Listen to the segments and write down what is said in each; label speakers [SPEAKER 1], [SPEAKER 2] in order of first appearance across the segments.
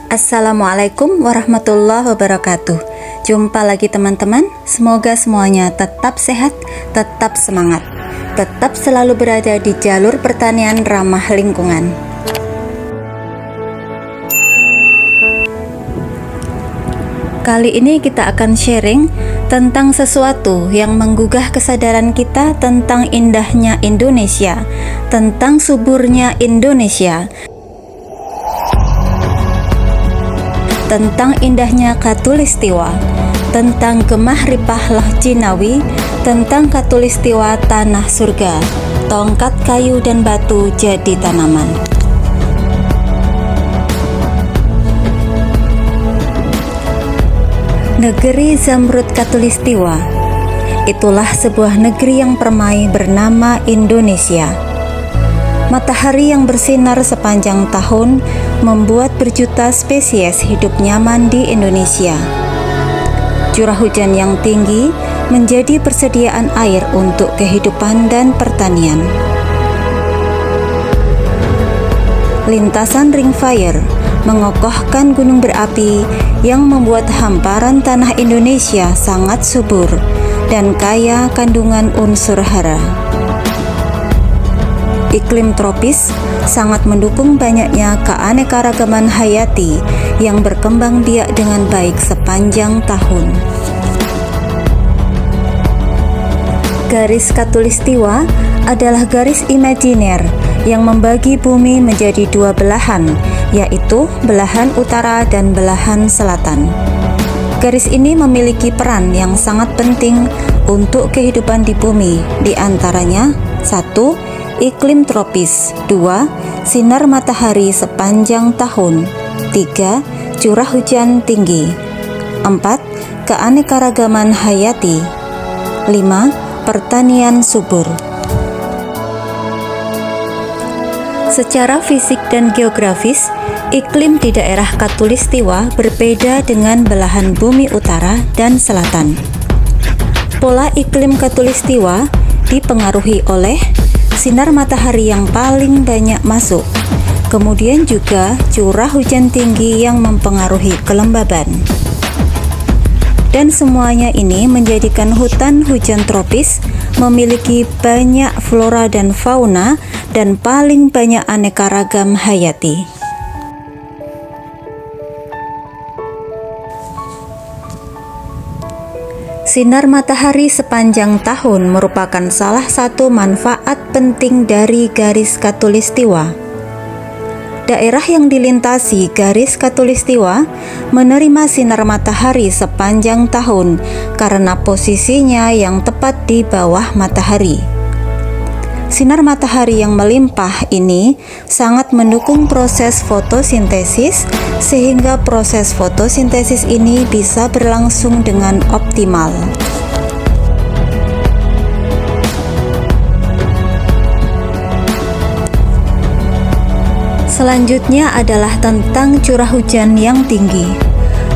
[SPEAKER 1] Assalamualaikum warahmatullahi wabarakatuh. Jumpa lagi teman-teman. Semoga semuanya tetap sehat, tetap semangat, tetap selalu berada di jalur pertanian ramah lingkungan. Kali ini kita akan sharing tentang sesuatu yang menggugah kesadaran kita tentang indahnya Indonesia, tentang suburnya Indonesia, tentang indahnya Khatulistiwa, tentang gemah ripah Loh Jinawi, tentang Khatulistiwa tanah surga, tongkat kayu dan batu jadi tanaman. Negeri Zamrud Khatulistiwa, itulah sebuah negeri yang permai bernama Indonesia. Matahari yang bersinar sepanjang tahun membuat berjuta spesies hidup nyaman di Indonesia. Curah hujan yang tinggi menjadi persediaan air untuk kehidupan dan pertanian. Lintasan ring fire mengokohkan gunung berapi yang membuat hamparan tanah Indonesia sangat subur dan kaya kandungan unsur hara. Iklim tropis sangat mendukung banyaknya keanekaragaman hayati yang berkembang biak dengan baik sepanjang tahun. Garis Khatulistiwa adalah garis imajiner yang membagi bumi menjadi dua belahan, yaitu belahan utara dan belahan selatan. Garis ini memiliki peran yang sangat penting untuk kehidupan di bumi, di antaranya 1. Iklim tropis, 2. Sinar matahari sepanjang tahun, 3. Curah hujan tinggi, 4. Keanekaragaman hayati, 5. Pertanian subur. Secara fisik dan geografis, iklim di daerah Khatulistiwa berbeda dengan belahan bumi utara dan selatan. Pola iklim Khatulistiwa dipengaruhi oleh sinar matahari yang paling banyak masuk, kemudian juga curah hujan tinggi yang mempengaruhi kelembaban. Dan semuanya ini menjadikan hutan hujan tropis memiliki banyak flora dan fauna dan paling banyak aneka ragam hayati. Sinar matahari sepanjang tahun merupakan salah satu manfaat penting dari garis Khatulistiwa. Daerah yang dilintasi garis Khatulistiwa menerima sinar matahari sepanjang tahun karena posisinya yang tepat di bawah matahari. Sinar matahari yang melimpah ini sangat mendukung proses fotosintesis, sehingga proses fotosintesis ini bisa berlangsung dengan optimal. Selanjutnya adalah tentang curah hujan yang tinggi.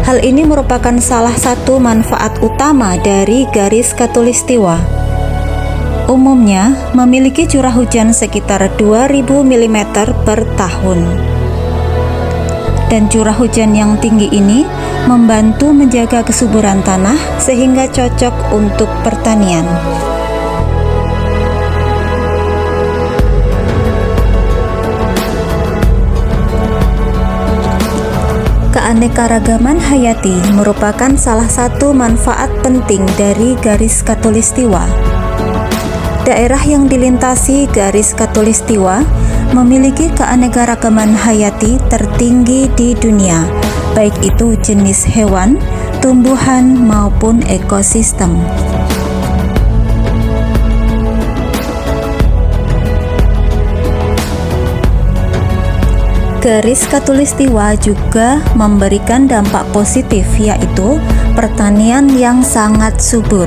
[SPEAKER 1] Hal ini merupakan salah satu manfaat utama dari garis Khatulistiwa. Umumnya memiliki curah hujan sekitar 2000 mm per tahun. Dan curah hujan yang tinggi ini membantu menjaga kesuburan tanah sehingga cocok untuk pertanian. Keanekaragaman hayati merupakan salah satu manfaat penting dari garis Khatulistiwa. Daerah yang dilintasi garis Khatulistiwa memiliki keanekaragaman hayati tertinggi di dunia, baik itu jenis hewan, tumbuhan, maupun ekosistem. Garis Khatulistiwa juga memberikan dampak positif, yaitu pertanian yang sangat subur.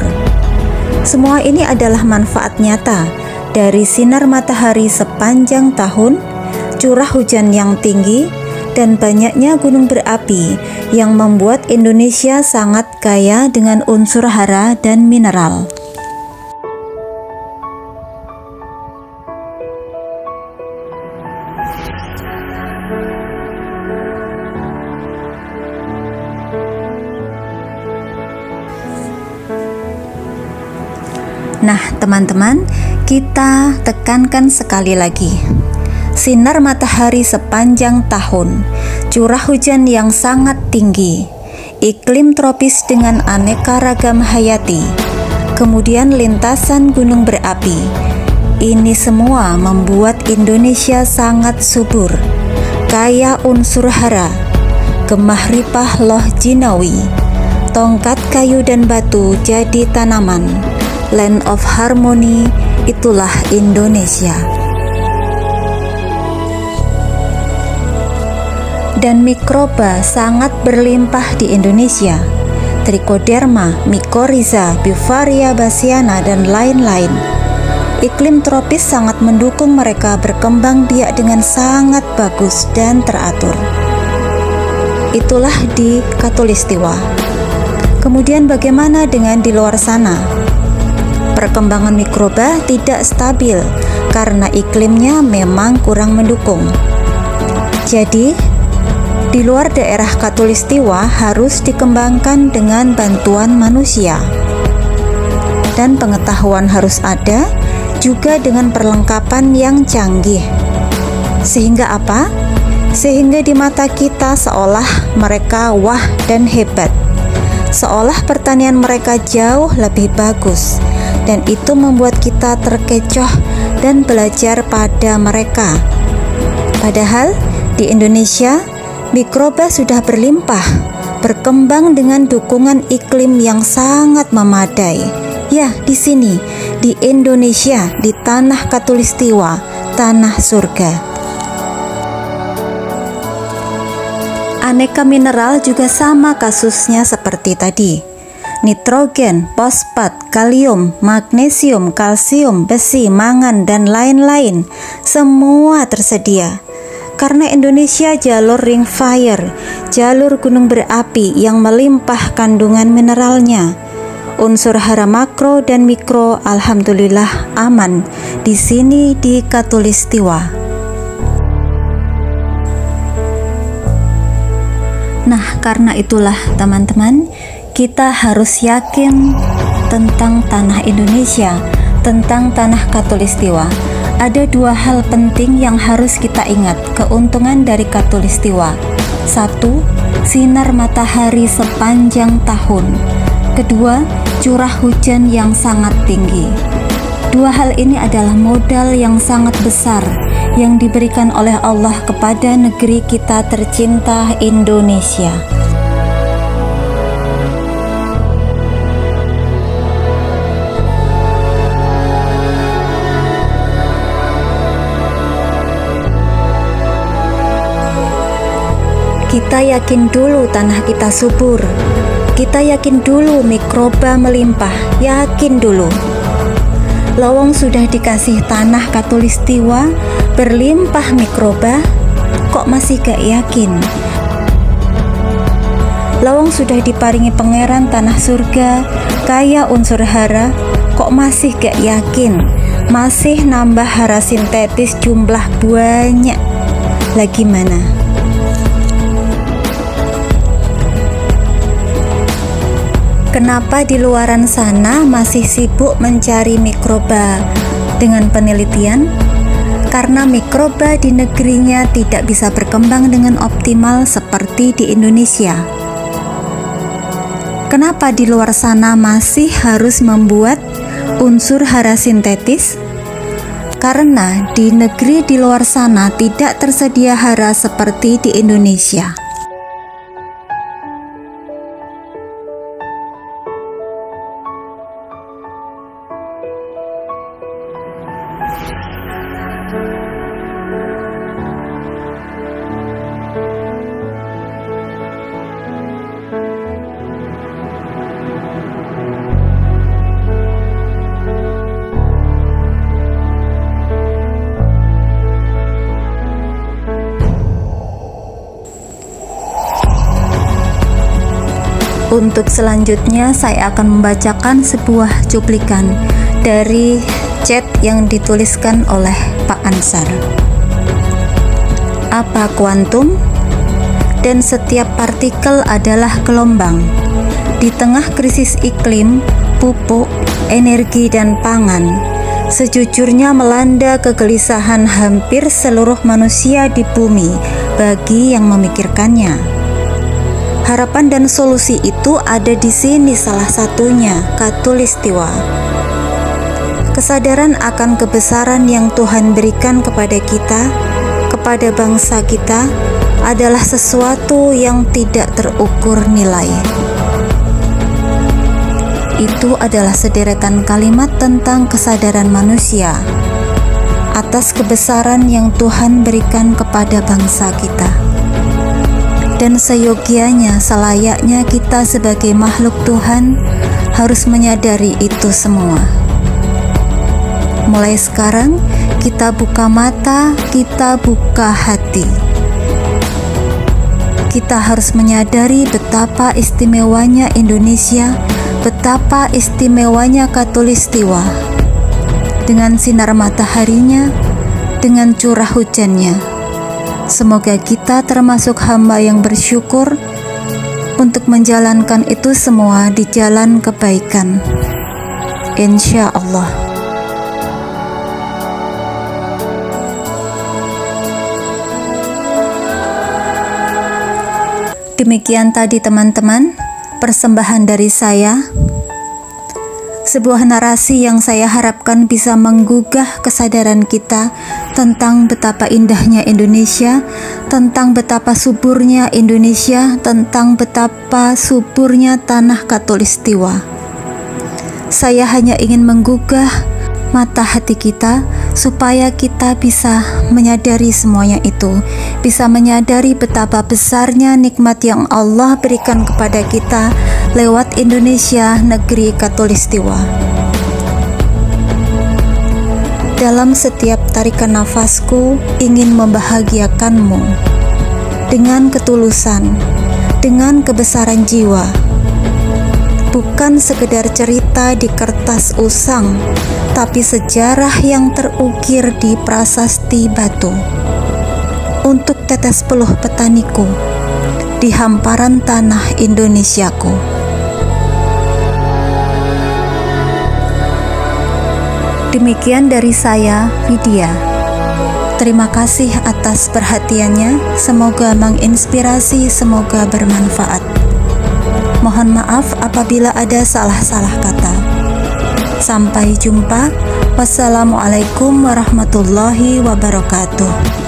[SPEAKER 1] Semua ini adalah manfaat nyata dari sinar matahari sepanjang tahun, curah hujan yang tinggi, dan banyaknya gunung berapi yang membuat Indonesia sangat kaya dengan unsur hara dan mineral. Nah, teman-teman, kita tekankan sekali lagi. Sinar matahari sepanjang tahun, curah hujan yang sangat tinggi, iklim tropis dengan aneka ragam hayati, kemudian lintasan gunung berapi. Ini semua membuat Indonesia sangat subur, kaya unsur hara, gemah ripah loh jinawi, tongkat kayu dan batu jadi tanaman. Land of harmony, itulah Indonesia. Dan mikroba sangat berlimpah di Indonesia. Trichoderma, mycorrhiza, Beauveria bassiana, dan lain-lain. Iklim tropis sangat mendukung mereka berkembang biak dengan sangat bagus dan teratur. Itulah di Khatulistiwa. Kemudian bagaimana dengan di luar sana? Perkembangan mikroba tidak stabil karena iklimnya memang kurang mendukung. Jadi, di luar daerah Khatulistiwa harus dikembangkan dengan bantuan manusia. Dan pengetahuan harus ada juga dengan perlengkapan yang canggih. Sehingga apa? Sehingga di mata kita seolah mereka wah dan hebat. Seolah pertanian mereka jauh lebih bagus. Dan itu membuat kita terkecoh dan belajar pada mereka. Padahal di Indonesia, mikroba sudah berlimpah, berkembang dengan dukungan iklim yang sangat memadai. Ya, di sini, di Indonesia, di tanah Khatulistiwa, tanah surga. Aneka mineral juga sama kasusnya seperti tadi. Nitrogen, fosfat, kalium, magnesium, kalsium, besi, mangan, dan lain-lain, semua tersedia. Karena Indonesia jalur ring fire, jalur gunung berapi yang melimpah kandungan mineralnya. Unsur hara makro dan mikro alhamdulillah aman di sini di Khatulistiwa. Nah, karena itulah teman-teman, kita harus yakin tentang tanah Indonesia, tentang tanah Khatulistiwa. Ada dua hal penting yang harus kita ingat, keuntungan dari Khatulistiwa. Satu, sinar matahari sepanjang tahun. Kedua, curah hujan yang sangat tinggi. Dua hal ini adalah modal yang sangat besar yang diberikan oleh Allah kepada negeri kita tercinta Indonesia. Kita yakin dulu tanah kita subur. Kita yakin dulu mikroba melimpah. Yakin dulu. Lawang sudah dikasih tanah Khatulistiwa berlimpah mikroba, kok masih gak yakin? Lawang sudah diparingi pangeran tanah surga, kaya unsur hara, kok masih gak yakin? Masih nambah hara sintetis jumlah banyak. Lagi mana? Kenapa di luaran sana masih sibuk mencari mikroba dengan penelitian? Karena mikroba di negerinya tidak bisa berkembang dengan optimal seperti di Indonesia. Kenapa di luar sana masih harus membuat unsur hara sintetis? Karena di negeri di luar sana tidak tersedia hara seperti di Indonesia. Untuk selanjutnya saya akan membacakan sebuah cuplikan dari chat yang dituliskan oleh Pak Ansar. Apa kuantum? Dan setiap partikel adalah gelombang. Di tengah krisis iklim, pupuk, energi dan pangan, sejujurnya melanda kegelisahan hampir seluruh manusia di bumi bagi yang memikirkannya. Harapan dan solusi itu ada di sini, salah satunya Khatulistiwa. Kesadaran akan kebesaran yang Tuhan berikan kepada kita, kepada bangsa kita, adalah sesuatu yang tidak terukur nilai. Itu adalah sederetan kalimat tentang kesadaran manusia atas kebesaran yang Tuhan berikan kepada bangsa kita. Dan seyogianya, selayaknya kita sebagai makhluk Tuhan harus menyadari itu semua. Mulai sekarang, kita buka mata, kita buka hati. Kita harus menyadari betapa istimewanya Indonesia, betapa istimewanya Khatulistiwa. Dengan sinar mataharinya, dengan curah hujannya. Semoga kita termasuk hamba yang bersyukur untuk menjalankan itu semua di jalan kebaikan. Insya Allah. Demikian tadi teman-teman, persembahan dari saya. Sebuah narasi yang saya harapkan bisa menggugah kesadaran kita tentang betapa indahnya Indonesia, tentang betapa suburnya Indonesia, tentang betapa suburnya tanah Khatulistiwa. Saya hanya ingin menggugah mata hati kita supaya kita bisa menyadari semuanya itu, bisa menyadari betapa besarnya nikmat yang Allah berikan kepada kita lewat Indonesia, negeri Khatulistiwa. Dalam setiap tarikan nafasku ingin membahagiakanmu dengan ketulusan, dengan kebesaran jiwa. Bukan sekedar cerita di kertas usang, tapi sejarah yang terukir di prasasti batu. Untuk tetes peluh petaniku di hamparan tanah Indonesiaku. Demikian dari saya, Vidya. Terima kasih atas perhatiannya. Semoga menginspirasi, semoga bermanfaat. Mohon maaf apabila ada salah-salah kata. Sampai jumpa. Wassalamualaikum warahmatullahi wabarakatuh.